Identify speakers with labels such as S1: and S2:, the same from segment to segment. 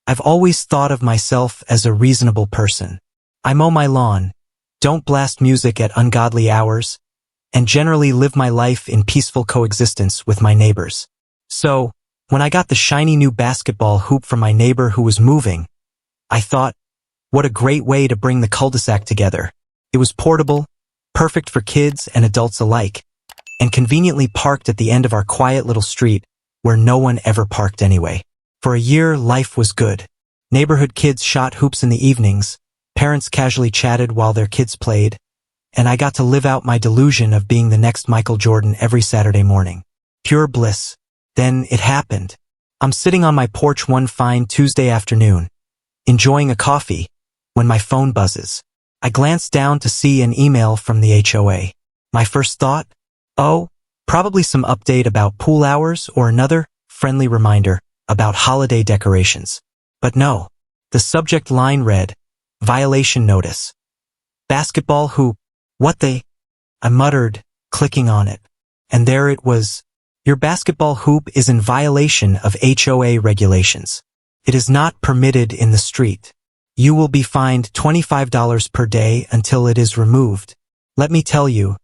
S1: I've always thought of myself as a reasonable person. I mow my lawn, don't blast music at ungodly hours, and generally live my life in peaceful coexistence with my neighbors. So, when I got the shiny new basketball hoop from my neighbor who was moving, I thought, what a great way to bring the cul-de-sac together. It was portable, perfect for kids and adults alike, and conveniently parked at the end of our quiet little street where no one ever parked anyway. For a year, life was good. Neighborhood kids shot hoops in the evenings, parents casually chatted while their kids played, and I got to live out my delusion of being the next Michael Jordan every Saturday morning. Pure bliss. Then it happened. I'm sitting on my porch one fine Tuesday afternoon, enjoying a coffee, when my phone buzzes. I glance down to see an email from the HOA. My first thought? Oh, probably some update about pool hours or another friendly reminder about holiday decorations. But no. The subject line read, violation notice. Basketball hoop. What the? I muttered, clicking on it. And there it was. Your basketball hoop is in violation of HOA regulations. It is not permitted in the street. You will be fined $25 per day until it is removed. Let me tell you,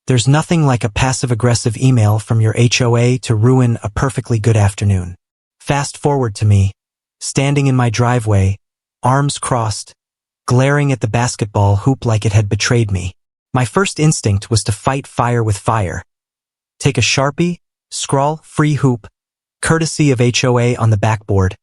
S1: there's nothing like a passive-aggressive email from your HOA to ruin a perfectly good afternoon. Fast forward to me, standing in my driveway, arms crossed, glaring at the basketball hoop like it had betrayed me. My first instinct was to fight fire with fire. Take a Sharpie, scrawl free hoop, courtesy of HOA on the backboard,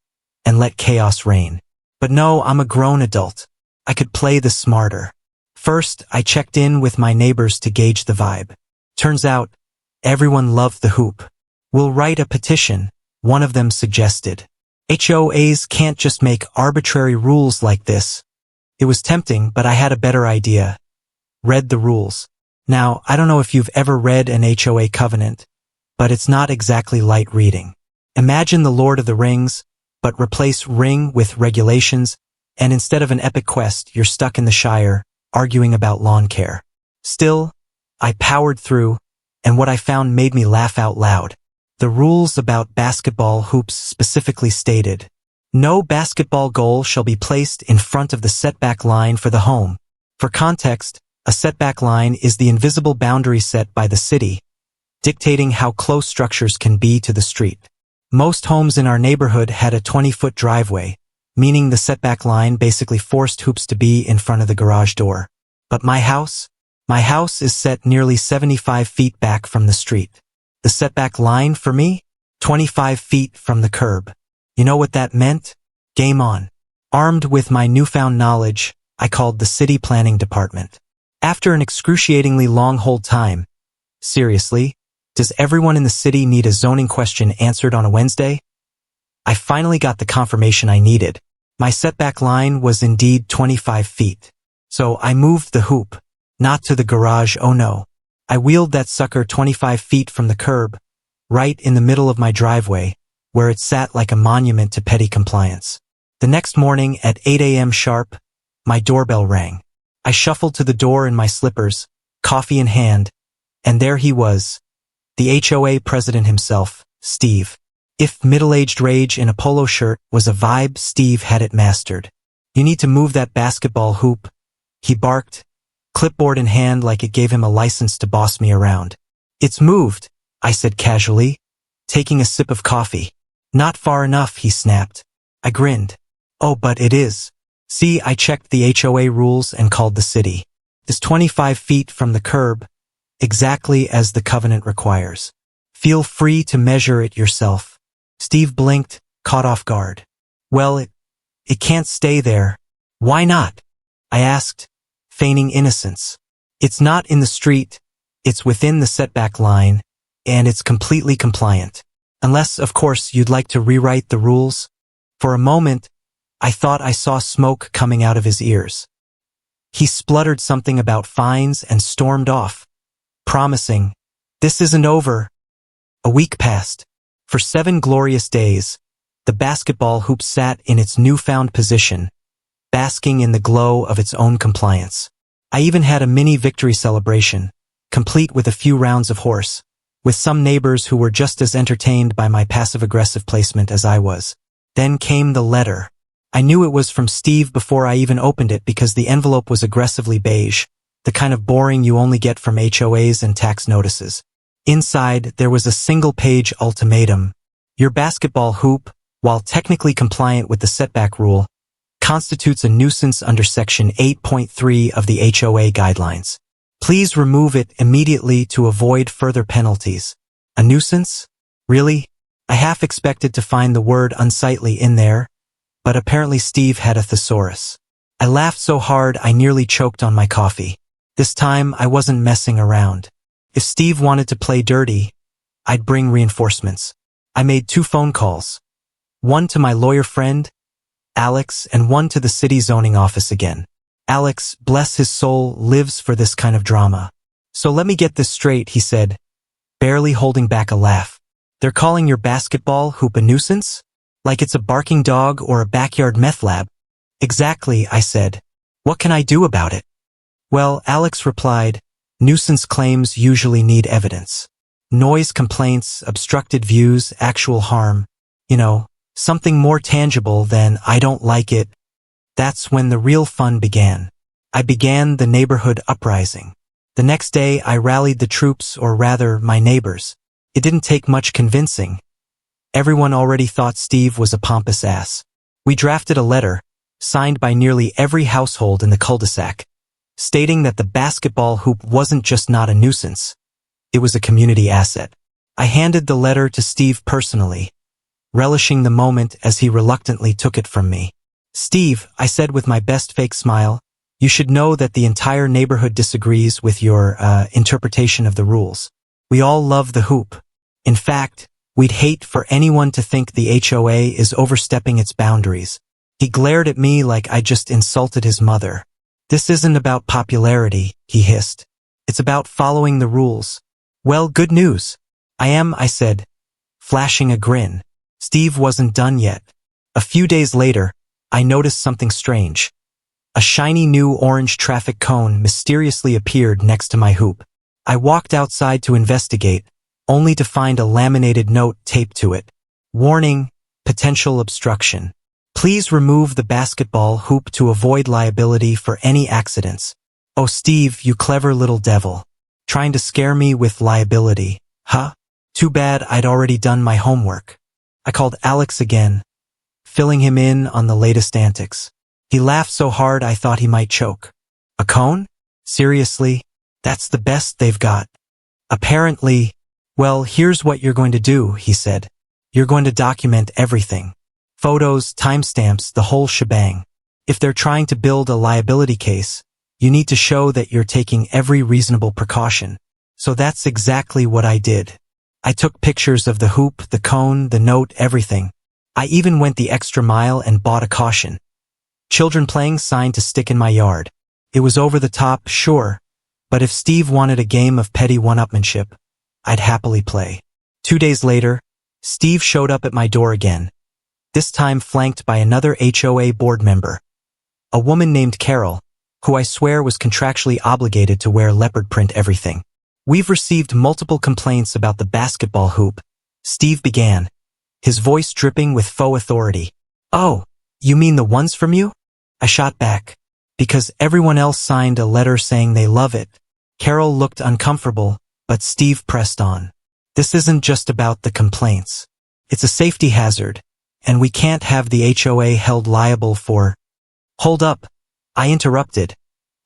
S1: and let chaos reign. But no, I'm a grown adult. I could play the smarter. First, I checked in with my neighbors to gauge the vibe. Turns out, everyone loved the hoop. We'll write a petition, one of them suggested. HOAs can't just make arbitrary rules like this. It was tempting, but I had a better idea. Read the rules. Now, I don't know if you've ever read an HOA covenant, but it's not exactly light reading. Imagine the Lord of the Rings, but replace ring with regulations, and instead of an epic quest, you're stuck in the Shire, arguing about lawn care. Still, I powered through, and what I found made me laugh out loud. The rules about basketball hoops specifically stated, no basketball goal shall be placed in front of the setback line for the home. For context, a setback line is the invisible boundary set by the city, dictating how close structures can be to the street. Most homes in our neighborhood had a 20-foot driveway, meaning the setback line basically forced hoops to be in front of the garage door. But my house is set nearly 75 feet back from the street. The setback line for me? 25 feet from the curb. You know what that meant? Game on. Armed with my newfound knowledge, I called the city planning department. After an excruciatingly long hold time, seriously, does everyone in the city need a zoning question answered on a Wednesday? I finally got the confirmation I needed. My setback line was indeed 25 feet. So I moved the hoop. Not to the garage, oh no. I wheeled that sucker 25 feet from the curb, right in the middle of my driveway, where it sat like a monument to petty compliance. The next morning at 8 a.m. sharp, my doorbell rang. I shuffled to the door in my slippers, coffee in hand, and there he was, the HOA president himself, Steve. If middle-aged rage in a polo shirt was a vibe, Steve had it mastered. You need to move that basketball hoop, he barked, clipboard in hand like it gave him a license to boss me around. It's moved, I said casually, taking a sip of coffee. Not far enough, he snapped. I grinned. Oh, but it is. See, I checked the HOA rules and called the city. It's 25 feet from the curb, exactly as the covenant requires. Feel free to measure it yourself. Steve blinked, caught off guard. Well, it can't stay there. Why not? I asked, feigning innocence. It's not in the street, it's within the setback line, and it's completely compliant. Unless, of course, you'd like to rewrite the rules. For a moment, I thought I saw smoke coming out of his ears. He spluttered something about fines and stormed off, promising, "This isn't over." A week passed. For 7 glorious days, the basketball hoop sat in its newfound position, basking in the glow of its own compliance. I even had a mini victory celebration, complete with a few rounds of horse, with some neighbors who were just as entertained by my passive-aggressive placement as I was. Then came the letter. I knew it was from Steve before I even opened it because the envelope was aggressively beige, the kind of boring you only get from HOAs and tax notices. Inside, there was a single-page ultimatum. Your basketball hoop, while technically compliant with the setback rule, constitutes a nuisance under Section 8.3 of the HOA guidelines. Please remove it immediately to avoid further penalties. A nuisance? Really? I half expected to find the word unsightly in there, but apparently Steve had a thesaurus. I laughed so hard I nearly choked on my coffee. This time I wasn't messing around. If Steve wanted to play dirty, I'd bring reinforcements. I made 2 phone calls. One to my lawyer friend, Alex, and one to the city zoning office again. Alex, bless his soul, lives for this kind of drama. So let me get this straight, he said, barely holding back a laugh. They're calling your basketball hoop a nuisance? Like it's a barking dog or a backyard meth lab? Exactly, I said. What can I do about it? Well, Alex replied, nuisance claims usually need evidence. Noise complaints, obstructed views, actual harm. Something more tangible than I don't like it. That's when the real fun began. I began the neighborhood uprising. The next day I rallied the troops, or rather my neighbors. It didn't take much convincing. Everyone already thought Steve was a pompous ass. We drafted a letter, signed by nearly every household in the cul-de-sac, stating that the basketball hoop wasn't just not a nuisance, it was a community asset. I handed the letter to Steve personally, relishing the moment as he reluctantly took it from me. Steve, I said with my best fake smile, you should know that the entire neighborhood disagrees with your interpretation of the rules. We all love the hoop. In fact, we'd hate for anyone to think the HOA is overstepping its boundaries. He glared at me like I just insulted his mother. This isn't about popularity, he hissed. It's about following the rules. Well, good news. I said, flashing a grin. Steve wasn't done yet. A few days later, I noticed something strange. A shiny new orange traffic cone mysteriously appeared next to my hoop. I walked outside to investigate, only to find a laminated note taped to it. Warning, potential obstruction. Please remove the basketball hoop to avoid liability for any accidents. Oh, Steve, you clever little devil. Trying to scare me with liability, huh? Too bad I'd already done my homework. I called Alex again, filling him in on the latest antics. He laughed so hard I thought he might choke. A cone? Seriously? That's the best they've got. Apparently. Well, here's what you're going to do, he said. You're going to document everything. Photos, timestamps, the whole shebang. If they're trying to build a liability case, you need to show that you're taking every reasonable precaution. So that's exactly what I did. I took pictures of the hoop, the cone, the note, everything. I even went the extra mile and bought a caution. Children playing sign to stick in my yard. It was over the top, sure, but if Steve wanted a game of petty one-upmanship, I'd happily play. 2 days later, Steve showed up at my door again, this time flanked by another HOA board member, a woman named Carol, who I swear was contractually obligated to wear leopard print everything. We've received multiple complaints about the basketball hoop, Steve began, his voice dripping with faux authority. Oh, you mean the ones from you? I shot back. Because everyone else signed a letter saying they love it. Carol looked uncomfortable, but Steve pressed on. This isn't just about the complaints. It's a safety hazard, and we can't have the HOA held liable for... Hold up, I interrupted,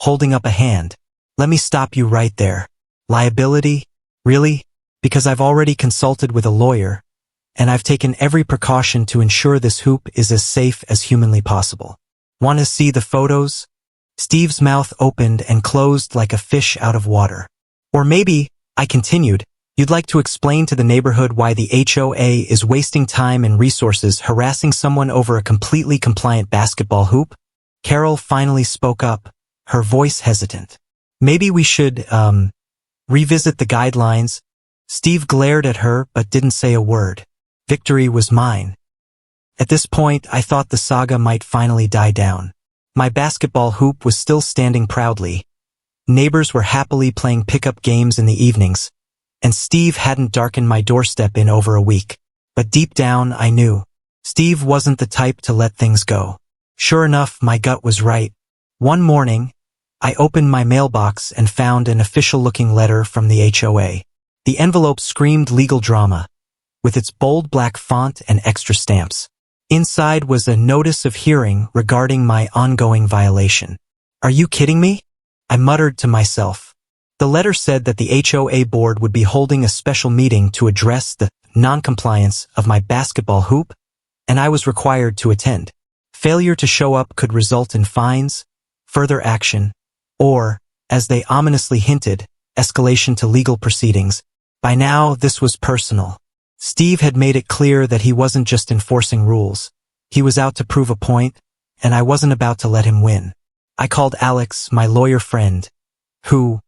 S1: holding up a hand. Let me stop you right there. Liability? Really? Because I've already consulted with a lawyer, and I've taken every precaution to ensure this hoop is as safe as humanly possible. Want to see the photos? Steve's mouth opened and closed like a fish out of water. Or maybe, I continued, you'd like to explain to the neighborhood why the HOA is wasting time and resources harassing someone over a completely compliant basketball hoop? Carol finally spoke up, her voice hesitant. Maybe we should, revisit the guidelines. Steve glared at her but didn't say a word. Victory was mine. At this point, I thought the saga might finally die down. My basketball hoop was still standing proudly. Neighbors were happily playing pickup games in the evenings, and Steve hadn't darkened my doorstep in over a week. But deep down, I knew. Steve wasn't the type to let things go. Sure enough, my gut was right. One morning, I opened my mailbox and found an official-looking letter from the HOA. The envelope screamed legal drama, with its bold black font and extra stamps. Inside was a notice of hearing regarding my ongoing violation. Are you kidding me? I muttered to myself. The letter said that the HOA board would be holding a special meeting to address the non-compliance of my basketball hoop, and I was required to attend. Failure to show up could result in fines, further action, or, as they ominously hinted, escalation to legal proceedings. By now, this was personal. Steve had made it clear that he wasn't just enforcing rules. He was out to prove a point, and I wasn't about to let him win. I called Alex, my lawyer friend, who,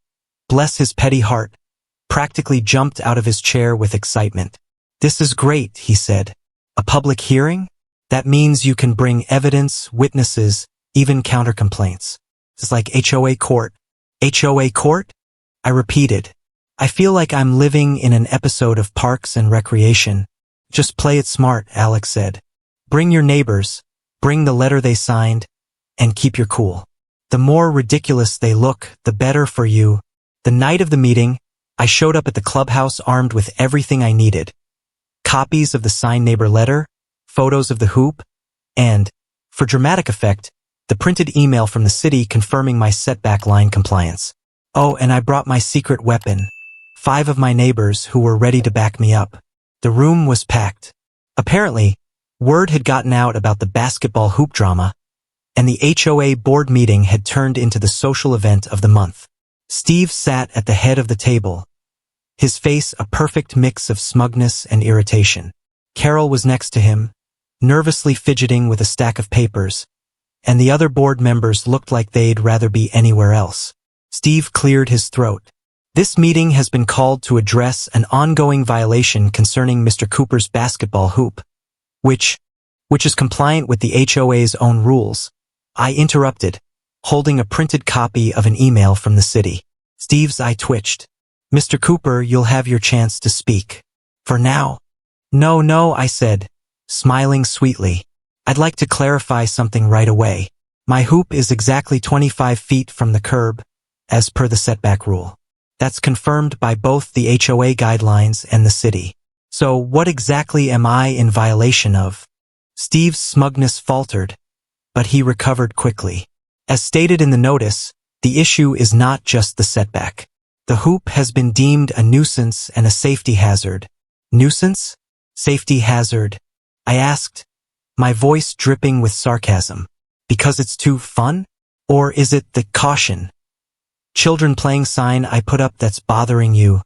S1: bless his petty heart, practically jumped out of his chair with excitement. This is great, he said. A public hearing? That means you can bring evidence, witnesses, even counter-complaints. It's like HOA court. HOA court? I repeated. I feel like I'm living in an episode of Parks and Recreation. Just play it smart, Alex said. Bring your neighbors, bring the letter they signed, and keep your cool. The more ridiculous they look, the better for you. The night of the meeting, I showed up at the clubhouse armed with everything I needed. Copies of the signed neighbor letter, photos of the hoop, and, for dramatic effect, the printed email from the city confirming my setback line compliance. Oh, and I brought my secret weapon. 5 of my neighbors who were ready to back me up. The room was packed. Apparently, word had gotten out about the basketball hoop drama, and the HOA board meeting had turned into the social event of the month. Steve sat at the head of the table, his face a perfect mix of smugness and irritation. Carol was next to him, nervously fidgeting with a stack of papers, and the other board members looked like they'd rather be anywhere else. Steve cleared his throat. This meeting has been called to address an ongoing violation concerning Mr. Cooper's basketball hoop, which is compliant with the HOA's own rules. I interrupted, holding a printed copy of an email from the city. Steve's eye twitched. Mr. Cooper, you'll have your chance to speak. For now. No, I said, smiling sweetly. I'd like to clarify something right away. My hoop is exactly 25 feet from the curb, as per the setback rule. That's confirmed by both the HOA guidelines and the city. So what exactly am I in violation of? Steve's smugness faltered, but he recovered quickly. As stated in the notice, the issue is not just the setback. The hoop has been deemed a nuisance and a safety hazard. Nuisance? Safety hazard? I asked, my voice dripping with sarcasm. Because it's too fun? Or is it the caution? Children playing sign I put up that's bothering you?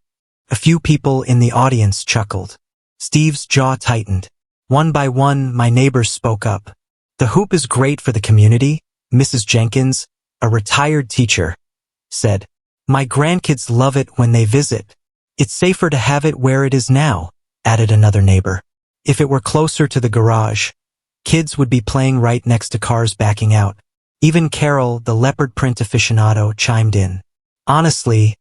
S1: A few people in the audience chuckled. Steve's jaw tightened. One by one, my neighbors spoke up. The hoop is great for the community, Mrs. Jenkins, a retired teacher, said. My grandkids love it when they visit. It's safer to have it where it is now, added another neighbor. If it were closer to the garage, kids would be playing right next to cars backing out. Even Carol, the leopard print aficionado, chimed in. Honestly,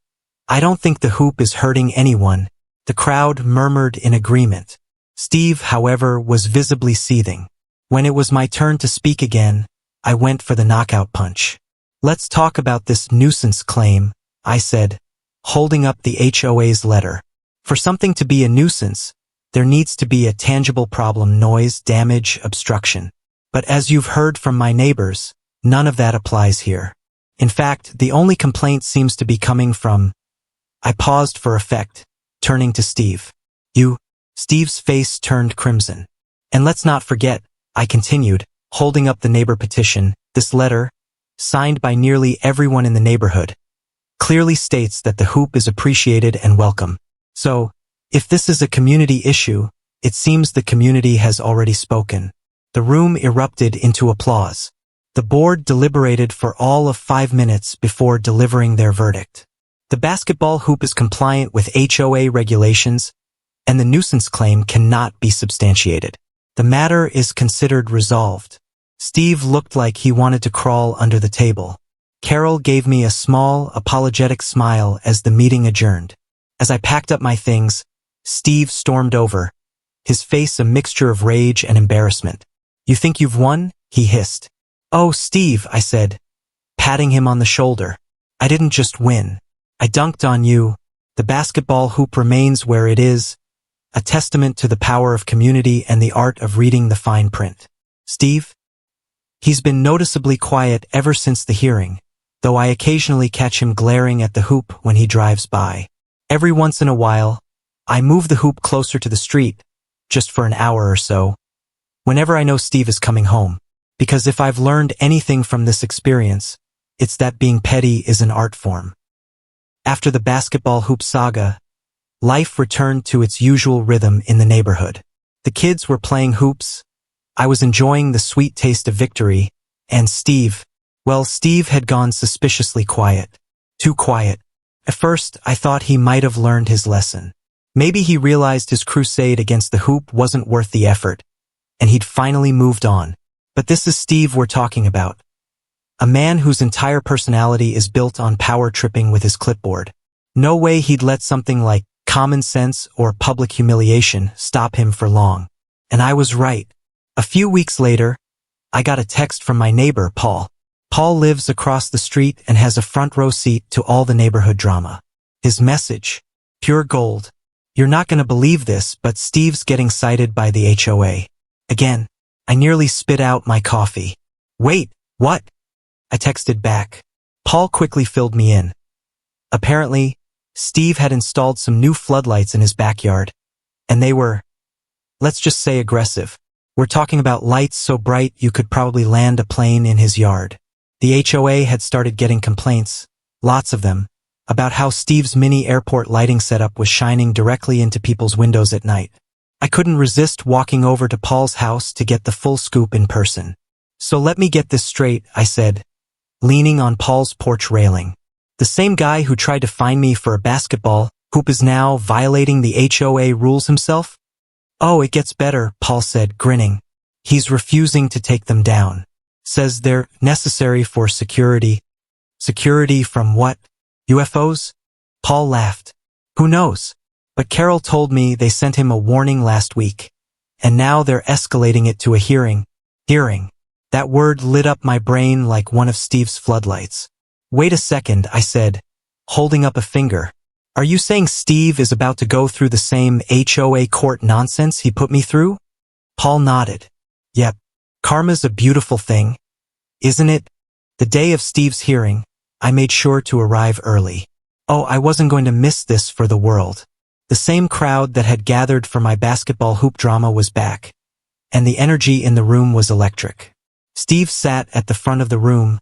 S1: I don't think the hoop is hurting anyone. The crowd murmured in agreement. Steve, however, was visibly seething. When it was my turn to speak again, I went for the knockout punch. Let's talk about this nuisance claim, I said, holding up the HOA's letter. For something to be a nuisance, there needs to be a tangible problem: noise, damage, obstruction. But as you've heard from my neighbors, none of that applies here. In fact, the only complaint seems to be coming from... I paused for effect, turning to Steve. You? Steve's face turned crimson. And let's not forget, I continued, holding up the neighbor petition, this letter, signed by nearly everyone in the neighborhood, clearly states that the hoop is appreciated and welcome. So, if this is a community issue, it seems the community has already spoken. The room erupted into applause. The board deliberated for all of 5 minutes before delivering their verdict. The basketball hoop is compliant with HOA regulations, and the nuisance claim cannot be substantiated. The matter is considered resolved. Steve looked like he wanted to crawl under the table. Carol gave me a small, apologetic smile as the meeting adjourned. As I packed up my things, Steve stormed over, his face a mixture of rage and embarrassment. You think you've won? He hissed. "Oh, Steve," I said, patting him on the shoulder. "I didn't just win. I dunked on you. The basketball hoop remains where it is, a testament to the power of community and the art of reading the fine print." Steve? He's been noticeably quiet ever since the hearing, though I occasionally catch him glaring at the hoop when he drives by. Every once in a while, I move the hoop closer to the street, just for an hour or so, whenever I know Steve is coming home. Because if I've learned anything from this experience, it's that being petty is an art form. After the basketball hoop saga, life returned to its usual rhythm in the neighborhood. The kids were playing hoops, I was enjoying the sweet taste of victory, and Steve had gone suspiciously quiet. Too quiet. At first, I thought he might have learned his lesson. Maybe he realized his crusade against the hoop wasn't worth the effort, and he'd finally moved on. But this is Steve we're talking about. A man whose entire personality is built on power tripping with his clipboard. No way he'd let something like common sense or public humiliation stop him for long. And I was right. A few weeks later, I got a text from my neighbor, Paul. Paul lives across the street and has a front row seat to all the neighborhood drama. His message, pure gold. "You're not going to believe this, but Steve's getting cited by the HOA. Again." I nearly spit out my coffee. "Wait, what?" I texted back. Paul quickly filled me in. Apparently, Steve had installed some new floodlights in his backyard, and they were, let's just say, aggressive. We're talking about lights so bright you could probably land a plane in his yard. The HOA had started getting complaints, lots of them, about how Steve's mini airport lighting setup was shining directly into people's windows at night. I couldn't resist walking over to Paul's house to get the full scoop in person. "So let me get this straight," I said, leaning on Paul's porch railing. "The same guy who tried to fine me for a basketball hoop is now violating the HOA rules himself?" "Oh, it gets better," Paul said, grinning. "He's refusing to take them down. Says they're necessary for security." "Security from what? UFOs?" Paul laughed. "Who knows? But Carol told me they sent him a warning last week, and now they're escalating it to a hearing. Hearing. That word lit up my brain like one of Steve's floodlights. "Wait a second," I said, holding up a finger. "Are you saying Steve is about to go through the same HOA court nonsense he put me through?" Paul nodded. "Yep. Karma's a beautiful thing, isn't it?" The day of Steve's hearing, I made sure to arrive early. Oh, I wasn't going to miss this for the world. The same crowd that had gathered for my basketball hoop drama was back, and the energy in the room was electric. Steve sat at the front of the room,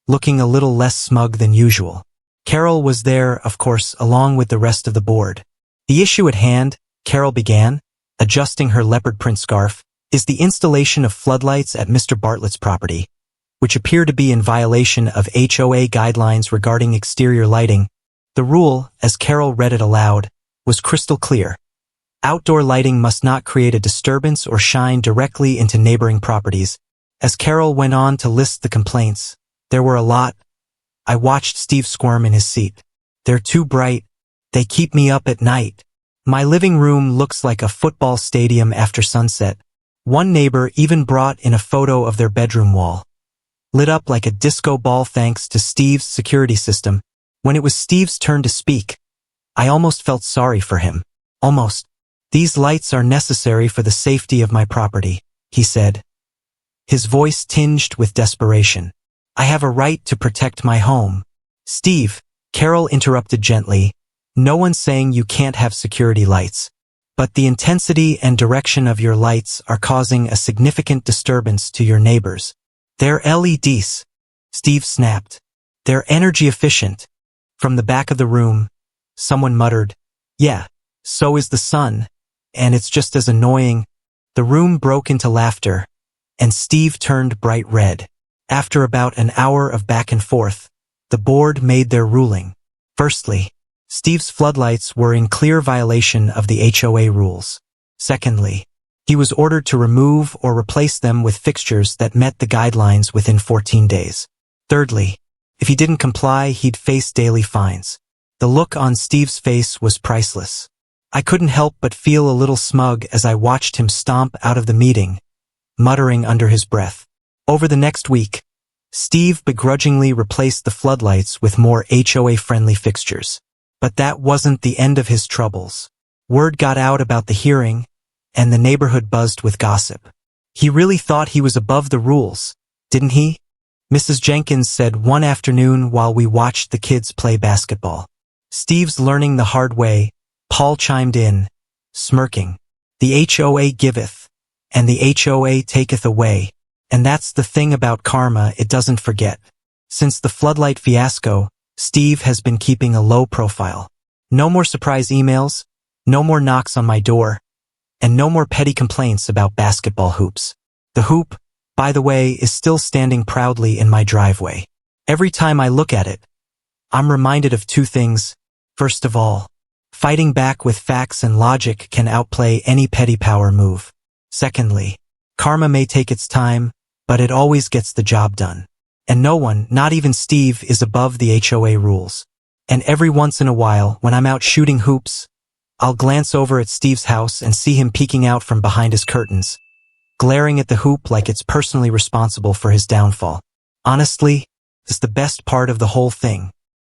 S1: looking a little less smug than usual. Carol was there, of course, along with the rest of the board. "The issue at hand," Carol began, adjusting her leopard print scarf, "is the installation of floodlights at Mr. Bartlett's property, which appear to be in violation of HOA guidelines regarding exterior lighting. The rule, as Carol read it aloud, was crystal clear. Outdoor lighting must not create a disturbance or shine directly into neighboring properties." As Carol went on to list the complaints, there were a lot. I watched Steve squirm in his seat. "They're too bright. They keep me up at night. My living room looks like a football stadium after sunset." One neighbor even brought in a photo of their bedroom wall, lit up like a disco ball thanks to Steve's security system. When it was Steve's turn to speak, I almost felt sorry for him. Almost. "These lights are necessary for the safety of my property," he said, his voice tinged with desperation. "I have a right to protect my home." "Steve," Carol interrupted gently, "no one's saying you can't have security lights, but the intensity and direction of your lights are causing a significant disturbance to your neighbors." "They're LEDs," Steve snapped. "They're energy efficient." From the back of the room, someone muttered, "Yeah, so is the sun, and it's just as annoying." The room broke into laughter, and Steve turned bright red. After about an hour of back and forth, the board made their ruling. Firstly, Steve's floodlights were in clear violation of the HOA rules. Secondly, he was ordered to remove or replace them with fixtures that met the guidelines within 14 days. Thirdly, if he didn't comply, he'd face daily fines. The look on Steve's face was priceless. I couldn't help but feel a little smug as I watched him stomp out of the meeting, muttering under his breath. Over the next week, Steve begrudgingly replaced the floodlights with more HOA-friendly fixtures. But that wasn't the end of his troubles. Word got out about the hearing, and the neighborhood buzzed with gossip. He really thought he was above the rules, didn't he? Mrs. Jenkins said one afternoon while we watched the kids play basketball. Steve's learning the hard way, Paul chimed in, smirking. The HOA giveth, and the HOA taketh away. And that's the thing about karma, it doesn't forget. Since the floodlight fiasco, Steve has been keeping a low profile. No more surprise emails, no more knocks on my door, and no more petty complaints about basketball hoops. The hoop, by the way, is still standing proudly in my driveway. Every time I look at it, I'm reminded of two things. First of all, fighting back with facts and logic can outplay any petty power move. Secondly, karma may take its time, but it always gets the job done. And no one, not even Steve, is above the HOA rules. And every once in a while, when I'm out shooting hoops, I'll glance over at Steve's house and see him peeking out from behind his curtains, glaring at the hoop like it's personally responsible for his downfall. Honestly, it's the best part of the whole thing.